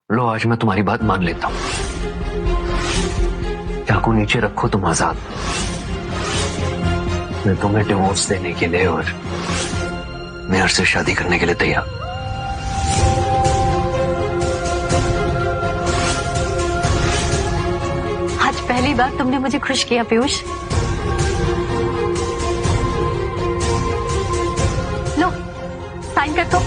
लो, आज मैं तुम्हारी बात मान लेता हूँ। चाकू नीचे रखो, तुम आजाद। मैं तुम्हें डिवोर्स देने के लिए और मेहर से शादी करने के लिए तैयार। आज पहली बार तुमने मुझे खुश किया पीयूष। लो, साइन कर दो।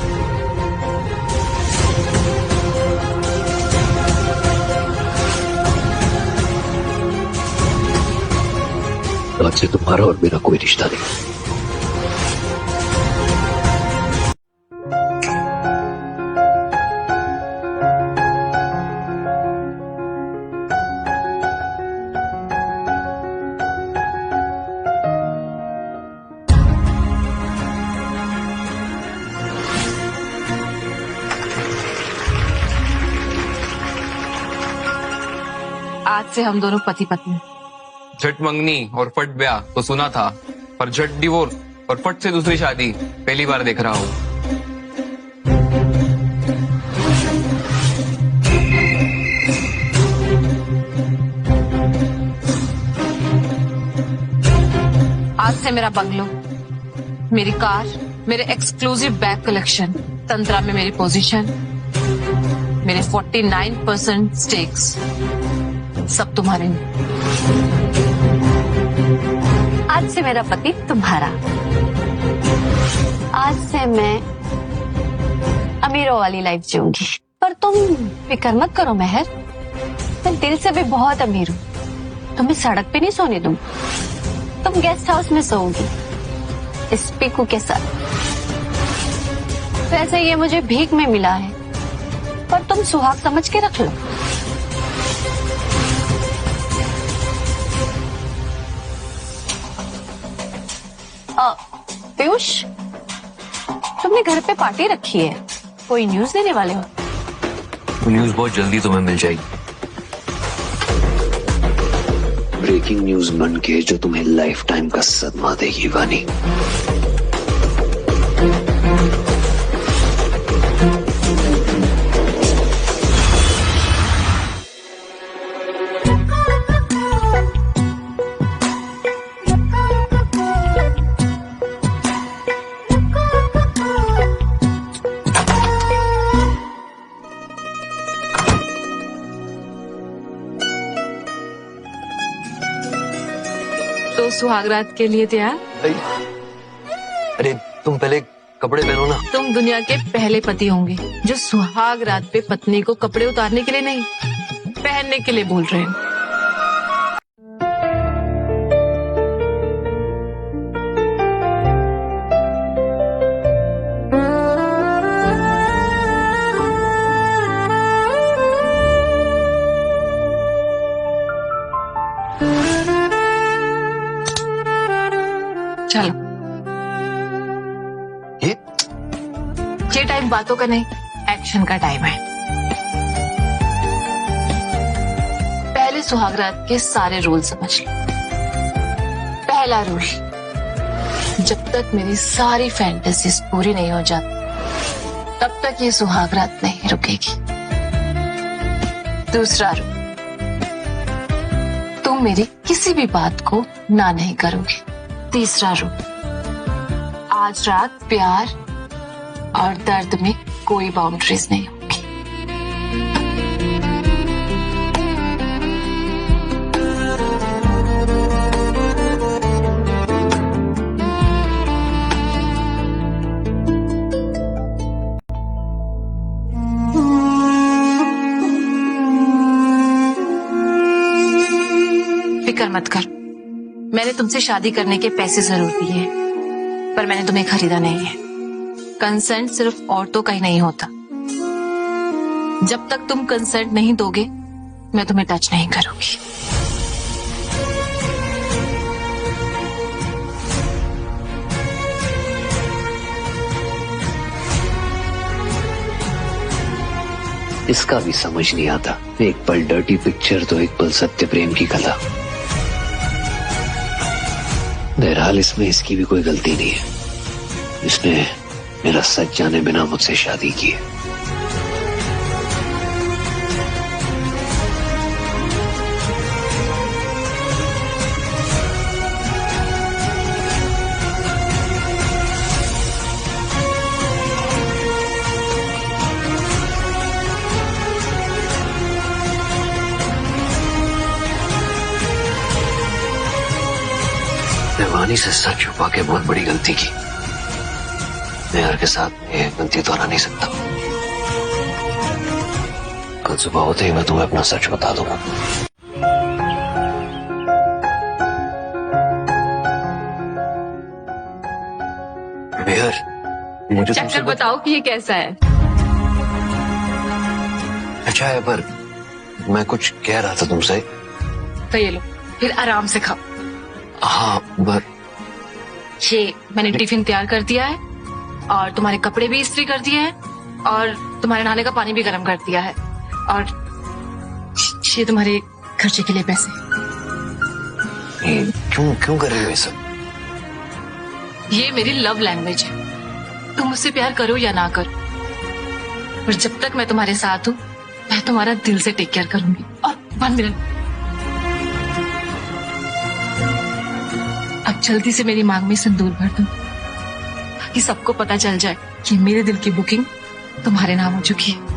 आज से तुम्हारा और मेरा कोई रिश्ता नहीं। आज से हम दोनों पति पत्नी। झट मंगनी और फट ब्याह तो सुना था, पर झट डिवोर्स और फट से दूसरी शादी पहली बार देख रहा हूँ। आज से मेरा बंगलो, मेरी कार, मेरे एक्सक्लूसिव बैग कलेक्शन, तंत्रा में मेरी पोजीशन, मेरे 49% स्टेक्स सब तुम्हारे। आज से मेरा पति तुम्हारा। आज से मैं अमीरों वाली लाइफ जीऊंगी। पर तुम फिक्र मत करो मेहर, मैं दिल से भी बहुत अमीर हूँ। तुम्हें सड़क पे नहीं सोने दूँ। तुम गेस्ट हाउस में सोओगी इस पीकू के साथ। वैसे ये मुझे भीख में मिला है, पर तुम सुहाग समझ के रख लो। पीयूष, तुमने घर पे पार्टी रखी है, कोई न्यूज देने वाले हो? न्यूज बहुत जल्दी तुम्हें मिल जाएगी। ब्रेकिंग न्यूज बन के जो तुम्हें लाइफ टाइम का सदमा देगी वानी। तो सुहागरात के लिए तैयार? अरे तुम पहले कपड़े पहनो ना। तुम दुनिया के पहले पति होंगे जो सुहाग रात पे पत्नी को कपड़े उतारने के लिए नहीं, पहनने के लिए बोल रहे हैं। चलो, ये टाइम बातों का नहीं, एक्शन का टाइम है। पहले सुहागरात के सारे रूल समझ लो। पहला रूल, जब तक मेरी सारी फैंटेसीज पूरी नहीं हो जाती तब तक ये सुहागरात नहीं रुकेगी। दूसरा रूल, तुम मेरी किसी भी बात को ना नहीं करोगे। तीसरा रूल, आज रात प्यार और दर्द में कोई बाउंड्रीज नहीं होगी। फिक्र मत कर, मैंने तुमसे शादी करने के पैसे जरूर दिए, पर मैंने तुम्हें खरीदा नहीं है। कंसेंट सिर्फ औरतों का ही नहीं होता। जब तक तुम कंसेंट नहीं दोगे, मैं तुम्हें टच नहीं करूंगी। इसका भी समझ नहीं आता। एक पल डर्टी पिक्चर तो एक पल सत्य प्रेम की कला। बहरहाल इसमें इसकी भी कोई गलती नहीं है। इसने मेरा सच जाने बिना मुझसे शादी की है। वानी से सच छुपा के बहुत बड़ी गलती की। मेहर के साथ ये गलती दोहरा नहीं सकता। कल सुबह होते ही मैं तुम्हें अपना सच बता दूंगा। मेहर, मुझे तुमसे चक्कर बताओ कि ये कैसा है। अच्छा है, पर मैं कुछ कह रहा था तुमसे। तो ये लो, फिर आराम से खाओ। हाँ, पर ये मैंने टिफिन तैयार कर दिया है और तुम्हारे कपड़े भी इस्त्री कर दिए हैं और तुम्हारे नहाने का पानी भी गर्म कर दिया है और ये तुम्हारे खर्चे के लिए पैसे। ये क्यों क्यों कर रही हो ये सब? ये मेरी लव लैंग्वेज है। तुम मुझसे प्यार करो या ना करो, पर जब तक मैं तुम्हारे साथ हूँ मैं तुम्हारा दिल से टेक केयर करूंगी। और 1 मिनट, अब जल्दी से मेरी मांग में सिंदूर भर दो ताकि सबको पता चल जाए कि मेरे दिल की बुकिंग तुम्हारे नाम हो चुकी है।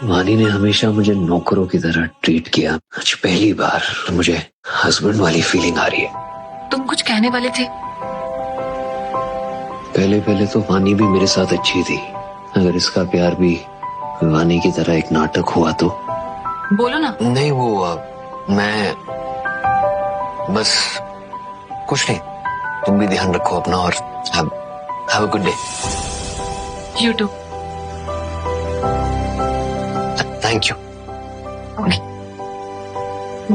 वानी ने हमेशा मुझे नौकरों की तरह ट्रीट किया। आज पहली बार मुझे हस्बैंड वाली फीलिंग आ रही है। तुम कुछ कहने वाले थे? पहले पहले तो वानी भी मेरे साथ अच्छी थी। अगर इसका प्यार भी वानी की तरह एक नाटक हुआ तो? बोलो ना। नहीं, वो मैं बस कुछ नहीं। तुम भी ध्यान रखो अपना और have a good day. You too. Thank you. Okay,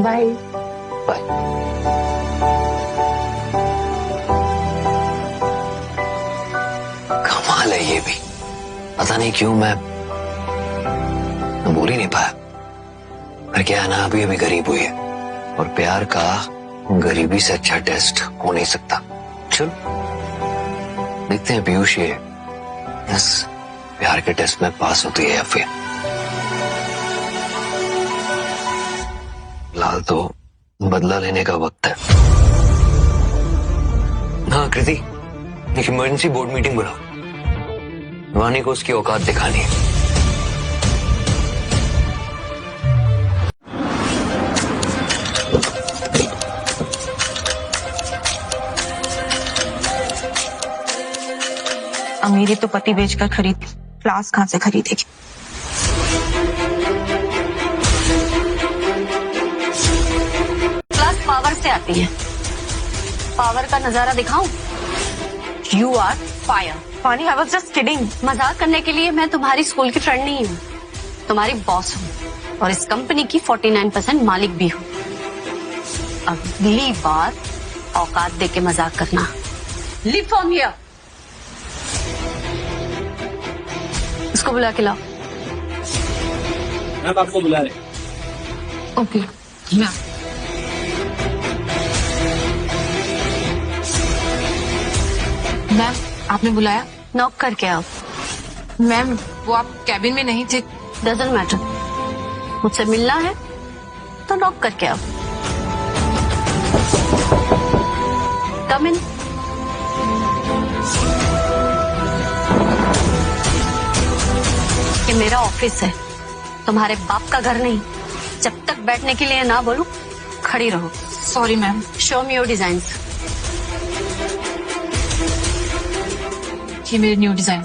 bye bye. कमाल है ये भी। पता नहीं क्यों मैं बोल ही नहीं पाया। पर क्या है ना, अभी अभी गरीब हुई है और प्यार का गरीबी से अच्छा टेस्ट हो नहीं सकता। चलो देखते हैं पीयूष ये इस प्यार के टेस्ट में पास होती है या फिर। फिलहाल तो बदला लेने का वक्त है। हाँ कृति, एक इमरजेंसी बोर्ड मीटिंग बुलाओ। वानी को उसकी औकात दिखानी है। अमीरी तो पति बेचकर खरीद, क्लास कहां से खरीदेगी। क्लास पावर से आती है। पावर का नजारा दिखाऊं? You are fire. Funny, I was just kidding. मजाक करने के लिए मैं तुम्हारी स्कूल की फ्रेंड नहीं हूँ, तुम्हारी बॉस हूँ और इस कंपनी की 49% मालिक भी हूँ। अगली बार औकात दे के मजाक करना। Leave from here. इसको बुला के लाओ। मैम आपको बुला रहे। ओके, मैं मैम, आपने बुलाया? नॉक करके आओ। मैम, वो आप कैबिन में नहीं थे। डजंट मैटर, मुझसे मिलना है तो नॉक करके आओ। कम इन। ये मेरा ऑफिस है, तुम्हारे बाप का घर नहीं। जब तक बैठने के लिए ना बोलूं, खड़ी रहो। Sorry ma'am. Show me your designs. ये मेरे न्यू डिजाइन।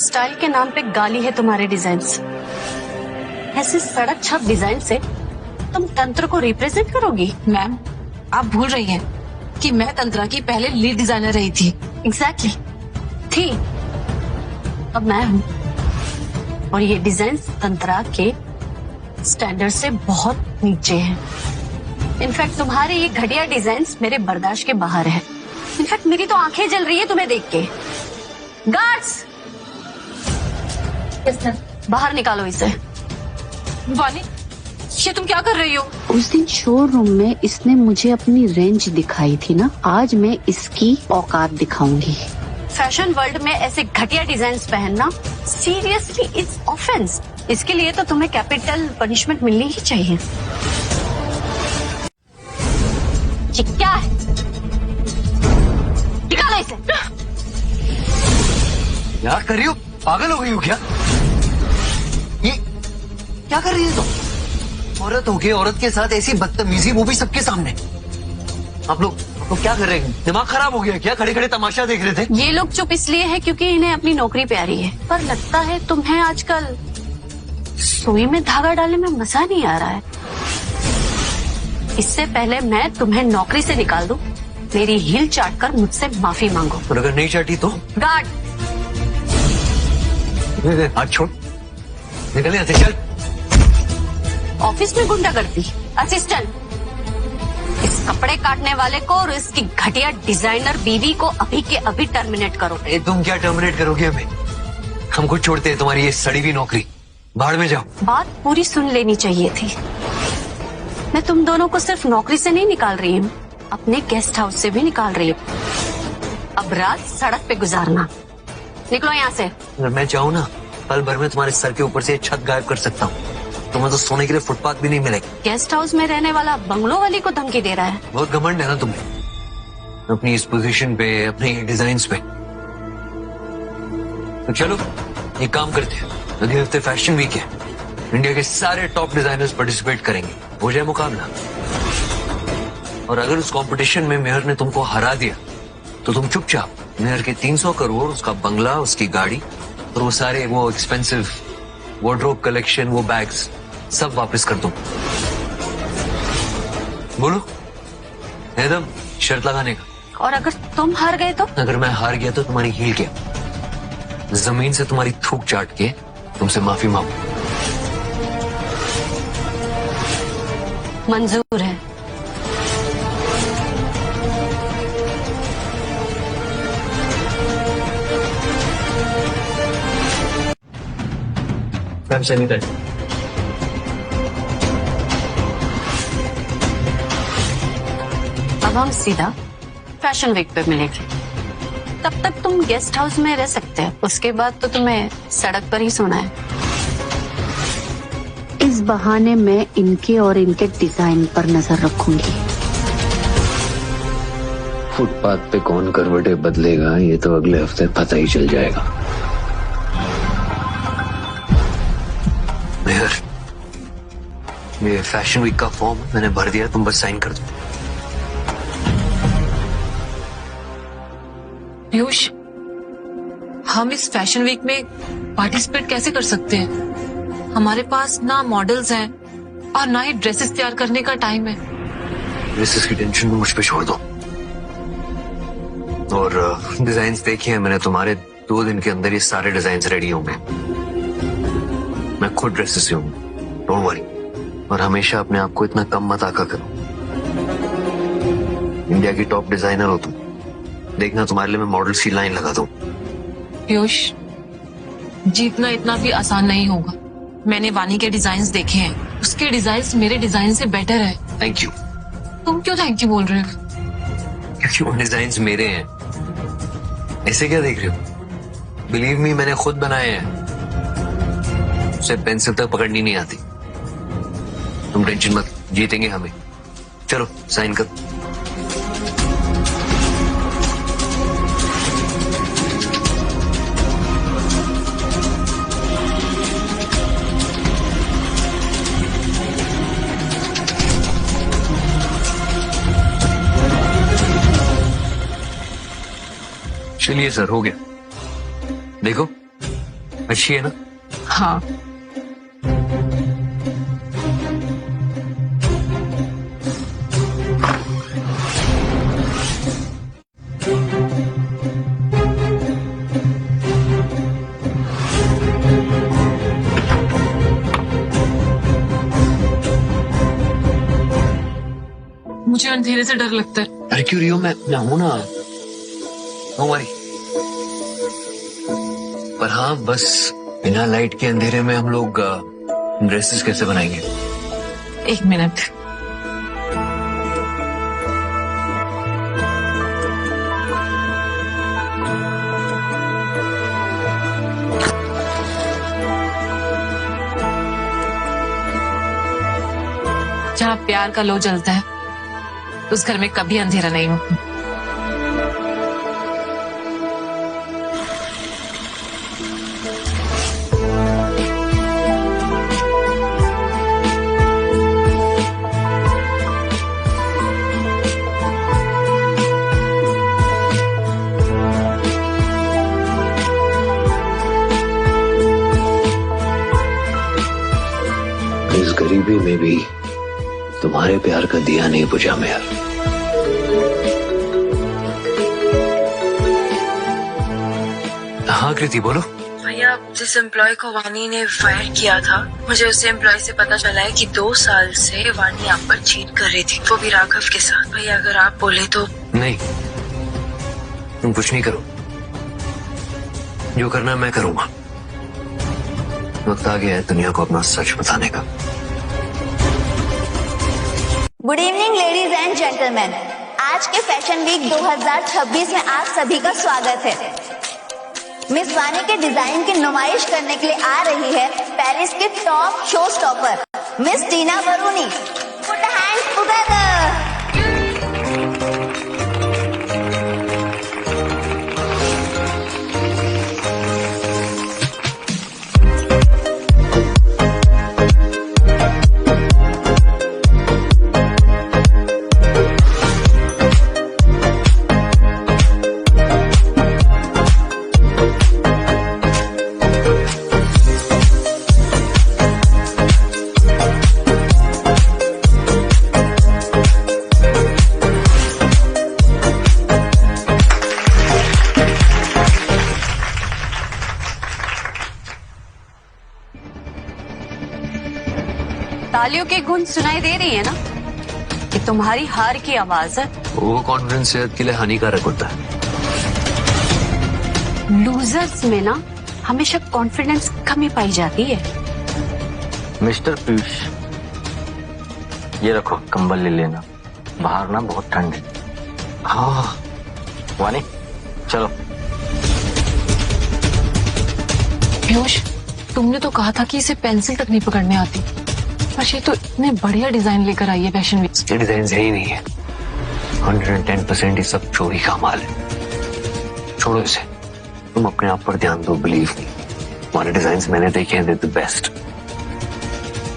स्टाइल के नाम पे गाली है तुम्हारे डिजाइन्स। ऐसे सड़क छाप डिजाइन से तुम तंत्र को रिप्रेजेंट करोगी? मैम, आप भूल रही हैं कि मैं तंत्रा की पहले लीड डिजाइनर रही थी। एग्जैक्टली थी, अब मैं हूँ। और ये डिजाइन तंत्रा के स्टैंडर्ड से बहुत नीचे हैं। इनफैक्ट तुम्हारे ये घटिया डिजाइन्स मेरे बर्दाश्त के बाहर है। इनफैक्ट मेरी तो आंखें जल रही है तुम्हें देख के। गार्ड्स, बाहर निकालो इसे। वानी, ये तुम क्या कर रही हो? उस दिन शोरूम में इसने मुझे अपनी रेंज दिखाई थी ना, आज मैं इसकी औकात दिखाऊंगी। फैशन वर्ल्ड में ऐसे घटिया डिजाइन पहनना सीरियसली इज ऑफेंस। इसके लिए तो तुम्हें कैपिटल पनिशमेंट मिलनी ही चाहिए। ये क्या है? निकालो इसे। क्या कर रही हो? पागल हो गई हो क्या? ये क्या कर रही है तुम? औरत हो के औरत के साथ ऐसी बदतमीजी, वो भी सबके सामने। आप लोग क्या कर रहे हैं? दिमाग खराब हो गया क्या? खड़े खड़े तमाशा देख रहे थे? ये लोग चुप इसलिए है क्योंकि इन्हें अपनी नौकरी प्यारी है, पर लगता है तुम्हें आजकल सुई में धागा डालने में मजा नहीं आ रहा है। इससे पहले मैं तुम्हें नौकरी से निकाल दूं, मेरी हील चाट कर मुझसे माफी मांगो। और अगर नहीं चाटी तो? गार्ड, हाथ छोड़, निकल यहाँ से, चल। ऑफिस में गुंडागर्दी, असिस्टेंट, इस कपड़े काटने वाले को और इसकी घटिया डिजाइनर बीवी को अभी के अभी टर्मिनेट करो। तुम क्या टर्मिनेट करोगे हमें? हमको छोड़ते हैं तुम्हारी ये सड़ी हुई नौकरी। भाड़ में जाओ। बात पूरी सुन लेनी चाहिए थी। मैं तुम दोनों को सिर्फ नौकरी से नहीं निकाल रही हूँ, अपने गेस्ट हाउस से भी निकाल रही हूँ। अब रात सड़क पे गुजारना। निकलो यहाँ से। अगर मैं चाहूँ ना, पल भर में तुम्हारे सर के ऊपर से छत गायब कर सकता हूँ। तुम्हें तो सोने के लिए फुटपाथ भी नहीं मिलेगा। गेस्ट हाउस में रहने वाला बंगलो वाली को धमकी दे रहा है। बहुत घमंड है ना तुम्हें, अपनी इस पोजीशन पे, अपने डिजाइन पे। तो चलो एक काम करते हैं, अगले हफ्ते फैशन वीक है, इंडिया के सारे टॉप डिजाइनर्स पार्टिसिपेट करेंगे, हो जाए मुकाबला। और अगर उस कंपटीशन में मेहर ने तुमको हरा दिया तो तुम चुपचाप मेहर के 300 करोड़, उसका बंगला, उसकी गाड़ी और वो सारे वो एक्सपेंसिव वार्डरोब कलेक्शन, वो बैग्स सब वापस कर दो। बोलो एकदम शर्त लगाने का। और अगर तुम हार गए तो? अगर मैं हार गया तो तुम्हारी हील क्या, जमीन से तुम्हारी थूक चाट के तुमसे माफी मांगू। मंजूर है। Ma'am sanitize. अब हम सीधा फैशन वीक पे मिलेंगे। तब तक तुम गेस्ट हाउस में रह सकते हो, उसके बाद तो तुम्हें सड़क पर ही सोना है। इस बहाने मैं इनके और इनके डिजाइन पर नजर रखूंगी। फुटपाथ पे कौन करवटे बदलेगा ये तो अगले हफ्ते पता ही चल जाएगा। मेहर, ये फैशन वीक का फॉर्म मैंने भर दिया, तुम बस साइन कर दो। पीयूष, हम इस फैशन वीक में पार्टिसिपेट कैसे कर सकते हैं? हमारे पास ना मॉडल्स हैं और ना ही ड्रेसेस तैयार करने का टाइम है। ड्रेसेस की टेंशन मुझ पे छोड़ दो, और डिजाइन्स देखे हैं मैंने तुम्हारे, 2 दिन के अंदर ये सारे डिजाइन्स रेडी होंगे। मैं खुद ड्रेसेस सिलूंगा, डोंट वरी। और हमेशा अपने आप को इतना कम मत आका करो। इंडिया की टॉप डिजाइनर हो तुम, देखना तुम्हारे लिए मैं मॉडल्स की लाइन लगा दूं। पीयूष, जीतना इतना भी आसान नहीं होगा। मैंने वानी के डिजाइन्स देखे हैं, उसके डिजाइन्स मेरे डिजाइन से बेटर है। Thank you. तुम क्यों थैंक यू बोल रहे हो? क्योंकि वो डिजाइन्स मेरे हैं। ऐसे क्या देख रहे हो? बिलीव मी, मैंने खुद बनाए हैं। उसे पेंसिल तक पकड़नी नहीं आती। तुम टेंशन मत, जीतेंगे हमें। चलो साइन कर। चलिए सर, हो गया। देखो अच्छी है ना? हाँ, मुझे अंधेरे से डर लगता है। अरे क्यों रही हो? मैं हूं ना, हमारी। पर हाँ, बस बिना लाइट के अंधेरे में हम लोग ड्रेसेस कैसे बनाएंगे? एक मिनट। जहाँ प्यार का लो जलता है उस घर में कभी अंधेरा नहीं होता। इस गरीबी में भी तुम्हारे प्यार का दिया नहीं बुझा मेहर। हाँ कृति बोलो। भैया, जिस एम्प्लॉय को वानी ने फायर किया था, मुझे उस एम्प्लॉय से पता चला है कि 2 साल से वानी आप पर चीट कर रही थी, वो भी राघव के साथ। भैया अगर आप बोले तो। नहीं, तुम कुछ नहीं करो, जो करना है मैं करूंगा। वक्त आ गया है दुनिया को अपना सच बताने का। Good evening ladies and gentleman, आज के फैशन वीक 2026 में आप सभी का स्वागत है। मिस वानी के डिजाइन की नुमाइश करने के लिए आ रही है पेरिस की टॉप शो स्टॉपर मिस टीना बरूनी। Put hands together. तालियों की गूंज सुनाई दे रही है ना? कि तुम्हारी हार की आवाज है। वो कॉन्फिडेंस सेहत के लिए हानिकारक होता है। लूजर्स में ना हमेशा कॉन्फिडेंस कमी पाई जाती है। मिस्टर पीयूष, ये रखो कंबल ले लेना, बाहर ना बहुत ठंड है। हाँ वानी चलो। पीयूष, तुमने तो कहा था कि इसे पेंसिल तक नहीं पकड़ने आती, पर ये तो इतने बढ़िया डिजाइन लेकर आई है फैशन वीक। ये डिजाइन सही नहीं है। 110% ये सब चोरी का माल है। छोड़ो इसे, तुम अपने आप पर ध्यान दो। बिलीव मी, तुम्हारे डिजाइन मैंने देखे हैं, द बेस्ट।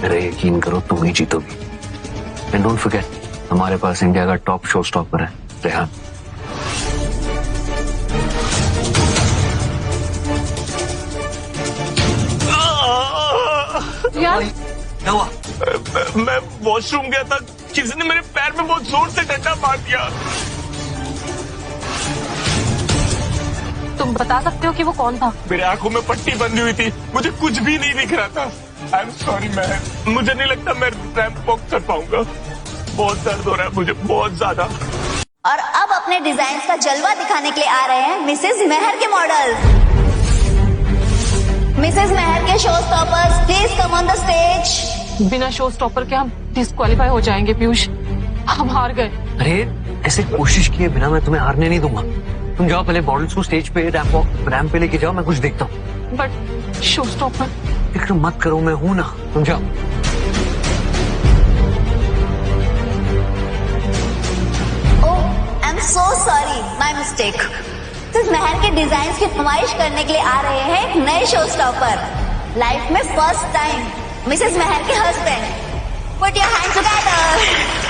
मेरा यकीन करो, तुम ही जीतोगी। एंड डोंट फॉरगेट, हमारे पास इंडिया का टॉप शो स्टॉपर है रेहान। यार क्या हुआ? मैं वॉशरूम गया था, किसी ने मेरे पैर में बहुत जोर से डंडा मार दिया। तुम बता सकते हो कि वो कौन था? मेरे आंखों में पट्टी बंधी हुई थी, मुझे कुछ भी नहीं दिख रहा था। आई एम सॉरी मैन, मुझे नहीं लगता मैं रैंप वॉक कर पाऊंगा। बहुत दर्द हो रहा है मुझे, बहुत ज्यादा। और अब अपने डिजाइन का जलवा दिखाने के लिए आ रहे हैं मिसेज मेहर के मॉडल्स। मिसेज मेहर के show stoppers, please come on the stage. बिना शो स्टॉपर के हम डिस्क्वालीफाई हो जाएंगे पीयूष, हम हार गए। अरे ऐसे कोशिश किए बिना मैं तुम्हें हारने नहीं दूंगा। तुम जाओ पहले मॉडल्स को स्टेज पे रैंप पे लेके जाओ, मैं कुछ देखता हूँ। But show stopper. फिक्र मत करो, मैं हूं ना, तुम जाओ। I am so sorry, my mistake. Mrs Mehar के डिजाइन की नुमाइश करने के लिए आ रहे हैं एक नए शो स्टॉपर। लाइफ में फर्स्ट टाइम मिसेज मेहर के husband. Put your hand together.